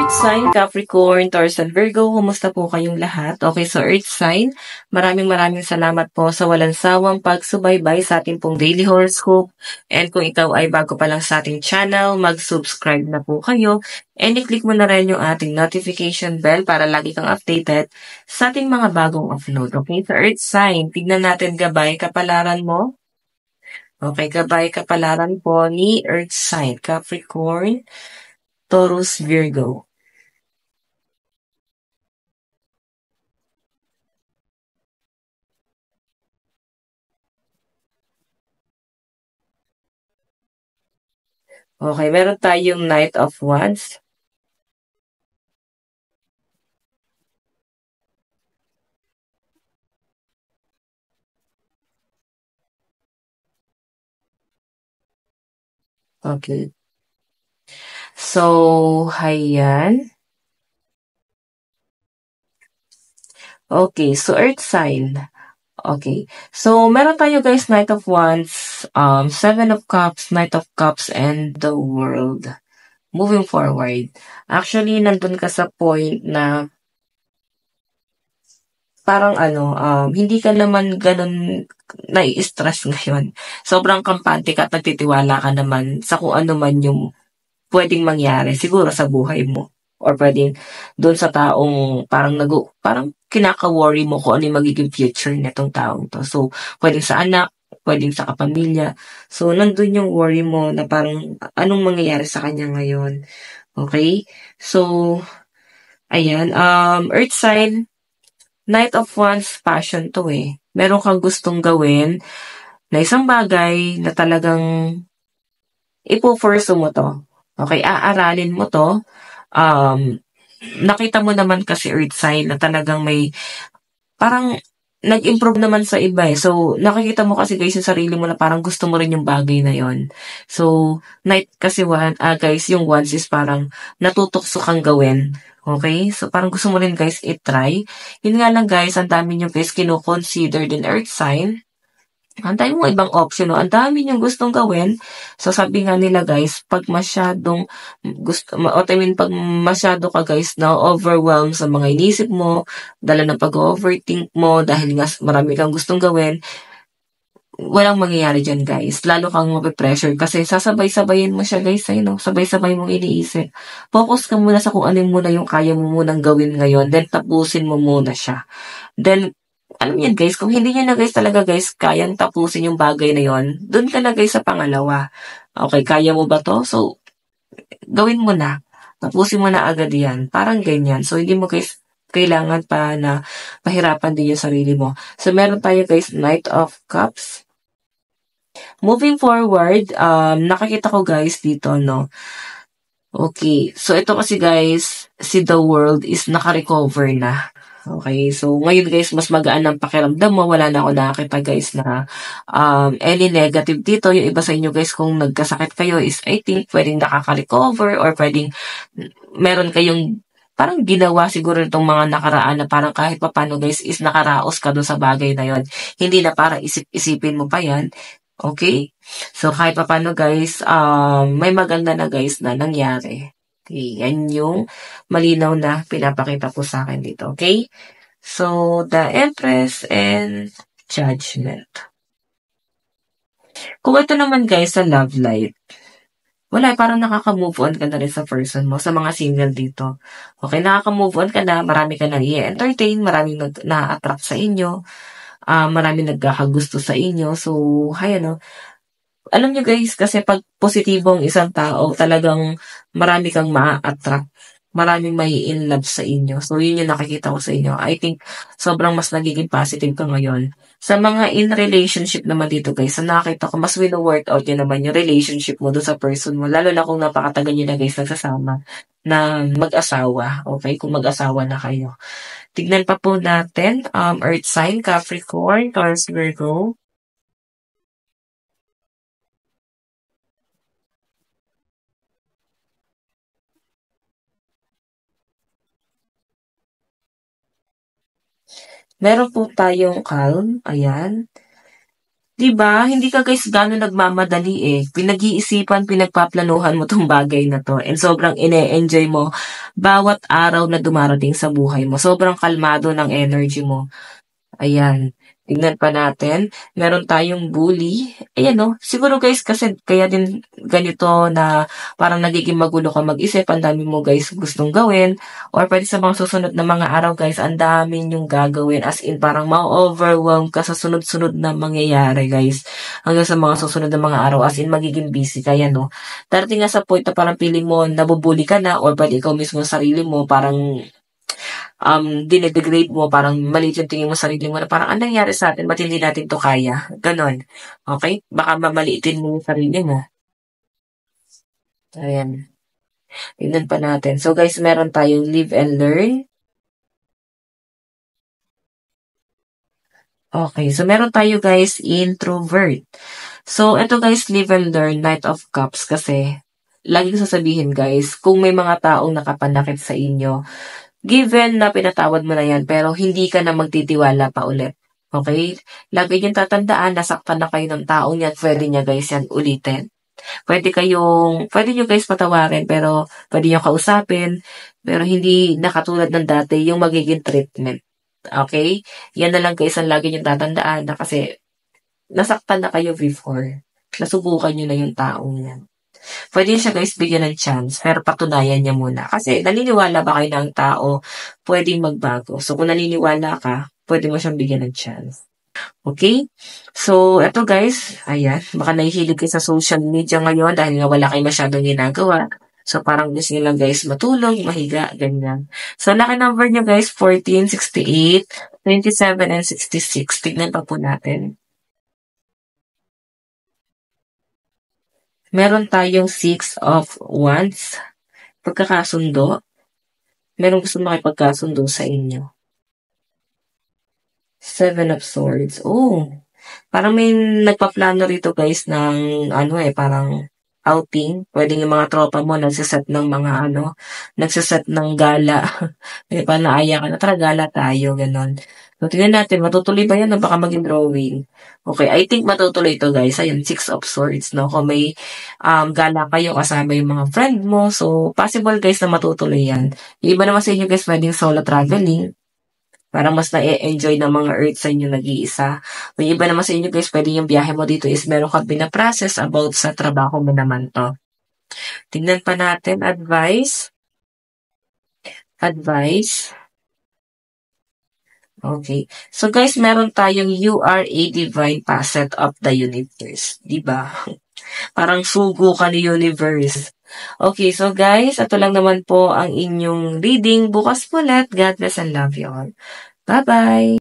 Earth sign, Capricorn, Taurus, and Virgo, kumusta po kayong lahat? Okay, so Earth sign, maraming salamat po sa walang sawang pagsubaybay sa ating pong daily horoscope. And kung ikaw ay bago pa lang sa ating channel, mag-subscribe na po kayo. And i-click mo na rin yung ating notification bell para lagi kang updated sa ating mga bagong upload. Okay, so Earth sign, tignan natin gabay kapalaran mo. Okay, gabay kapalaran po ni Earth sign, Capricorn, Taurus, Virgo. Okay, meron tayong Knight of Wands. Okay. So, ayan. Okay, so Earth sign. Okay. So, meron tayo guys, Knight of Wands, Seven of Cups, Knight of Cups, and the World. Moving forward. Actually, nandun ka sa point na parang hindi ka naman ganun nai-stress ngayon. Sobrang kampante ka at nagtitiwala ka naman sa kung ano man yung pwedeng mangyari siguro sa buhay mo. Or pwedeng doon sa taong parang kinaka-worry mo kung ano yung magiging future nitong taong to. So, pwedeng sa anak, pwedeng sa kapamilya. So, nandun yung worry mo na parang anong mangyayari sa kanya ngayon. Okay? So, ayan. Earth sign, Knight of Wands, passion to eh. Meron kang gustong gawin na isang bagay na talagang ipo-pursue mo to. Okay, aaralin mo to. Um, Nakita mo naman kasi Earth sign na talagang may parang nag-improve naman sa iba eh. So, nakikita mo kasi guys yung sarili mo na parang gusto mo rin yung bagay na yon. So, night kasi guys, yung ones is parang natutokso kang gawin. Okay? So, parang gusto mo rin guys i-try. Yun nga lang guys, ang dami nyo guys kino-consider din Earth sign. Ang dami mong ibang option, no? Ang dami niyong gustong gawin. So, sabi nga nila, guys, pag masyadong pag masyado ka, guys, na overwhelmed sa mga inisip mo, dala ng pag-overthink mo, dahil nga marami kang gustong gawin, walang mangyayari dyan, guys. Lalo kang mape-pressure kasi sasabay-sabayin mo siya, guys, ay, no? Sabay-sabay mong iniisip. Focus ka muna sa kung ano muna yung kaya mo munang gawin ngayon, then tapusin mo muna siya. Then, alam niyo guys, kung hindi niyo na guys talaga guys kayang tapusin yung bagay na yon, dun ka na guys sa pangalawa. Okay, kaya mo ba to? So, gawin mo na. Tapusin mo na agad yan. Parang ganyan. So, hindi mo guys kailangan pa na pahirapan din yung sarili mo. So, meron tayo guys, Knight of Cups. Moving forward, nakakita ko guys dito, no? Okay. So, ito kasi guys, si The World is naka-recover na. Okay. So, ngayon guys, mas magaan ang pakiramdam mo. Wala na ako nakakita guys na any negative dito. Yung iba sa inyo guys, kung nagkasakit kayo is I think pwedeng nakaka-recover or pwedeng meron kayong parang ginawa siguro itong mga nakaraan na parang kahit papano guys is nakaraos ka doon sa bagay na yon. Hindi na para isip-isipin mo pa yan. Okay? So, kahit papano guys, may maganda na guys na nangyari. Okay, yan yung malinaw na pinapakita po sa akin dito. Okay? So, the Empress and Judgment. Kung ito naman guys sa love life, wala, parang nakaka-move on ka na rin sa person mo, sa mga single dito. Okay, nakaka-move on ka na, marami ka nang i-entertain, maraming na-attract sa inyo, maraming nagkakagusto sa inyo. So, hay ano, alam nyo guys, kasi pag positibong isang tao, talagang marami kang ma-attract. Maraming may in love sa inyo. So, yun yung nakikita ko sa inyo. I think, sobrang mas nagiging positive ka ngayon. Sa mga in relationship naman dito guys, sa nakita ko, mas wino-work out yun naman yung relationship mo doon sa person mo. Lalo na kung napakatagal nyo na guys nagsasama na mag-asawa. Okay? Kung mag-asawa na kayo. Tignan pa po natin, Earth sign, Capricorn, Taurus, Virgo. Meron po tayong calm, ayan. 'Di ba? Hindi ka guys gaano nagmamadali eh. Pinag-iisipan, pinagpaplanuhan mo 'tong bagay na 'to and sobrang ine-enjoy mo bawat araw na dumarating sa buhay mo. Sobrang kalmado ng energy mo. Ayan, tignan pa natin. Meron tayong bully. Ayan 'no, siguro guys kasi kaya din ganito na parang nagiging magulo ka mag-isip, ang dami mo guys gustong gawin or puwede sa mga susunod na mga araw guys, ang dami niyong gagawin as in parang ma-o-overwhelm ka sa sunod-sunod na mangyayari guys, hanggang sa mga susunod na mga araw as in magiging busy ka, 'yan 'no. Darating nga sa point na parang feeling mo nabu-bully ka na or puwede ikaw mismo sa sarili mo parang dine-degrade mo, parang maliit yung tingin mo sa sarili mo na parang, "Anong nangyari sa'tin, ba't hindi natin 'to kaya?" Gano'n, okey? Baka mamaliitin mo yung sarili mo. Ayan, tignan pa natin. So guys, meron tayong live and learn. Okay, so meron tayo guys, introvert. So eto guys, live and learn, Knight of Cups kasi lagi ko sasabihin guys, kung may mga taong nakapanakit sa inyo, given na pinatawad mo na yan pero hindi ka na magtitiwala pa ulit, okay? Lagi niyong tatandaan, nasaktan na kayo ng taong yan, puwede niya guys yan ulitin. Puwede niyo guys patawarin pero puwede niyong kausapin, pero hindi na katulad ng dati yung magiging treatment, okay? Yan na lang guys ang lagi niyong tatandaan na kasi nasaktan na kayo before. Nasubukan niyo na yung taong yan. Puwede siya guys bigyan ng chance, pero patunayan niya muna. Kasi naniniwala ba kayo na ang tao puwedeng magbago? So, kung naniniwala ka, puwede mo siyang bigyan ng chance. Okay? So, eto guys, ayan, baka nahihilig kayo sa social media ngayon dahil nga wala kayong masyadong ginagawa. So, parang gusto niyo lang guys matulog, mahiga, ganyan. So, lucky number niyo guys, 14, 68, 27, and 66. Tignan pa po natin. Meron tayong 6 of Wands, pagkakasundo. Merong gustong makipagkasundo sa inyo. 7 of Swords. Oh, parang may nagpaplano rito guys ng ano eh, parang outing. Pwedeng yung mga tropa mo nagse-set ng mga ano, nagse-set ng gala. Eh, parang naaya ka na, tara gala tayo, gano'n. So, tingnan natin, matutuloy ba yan o baka maging drawing? Okay, I think matutuloy to guys. Ayun, 6 of Swords, no? Kung may gala kayo kasama yung mga friend mo, so possible guys na matutuloy yan. Yung iba naman sa inyo guys, pwedeng solo traveling. Parang mas na-e-enjoy ng mga earth sign yung nag-iisa. May iba naman sa inyo guys, pwede yung biyahe mo dito is meron kang pina-process about sa trabaho mo naman 'to. Tignan pa natin, advice. Advice. Okay. So guys, meron tayong "You are a divine facet of the universe." 'Di ba? Parang sugo ka ni universe. Okay, so guys, ito lang naman po ang inyong reading. Bukas po ulit. God bless and love you all. Bye-bye!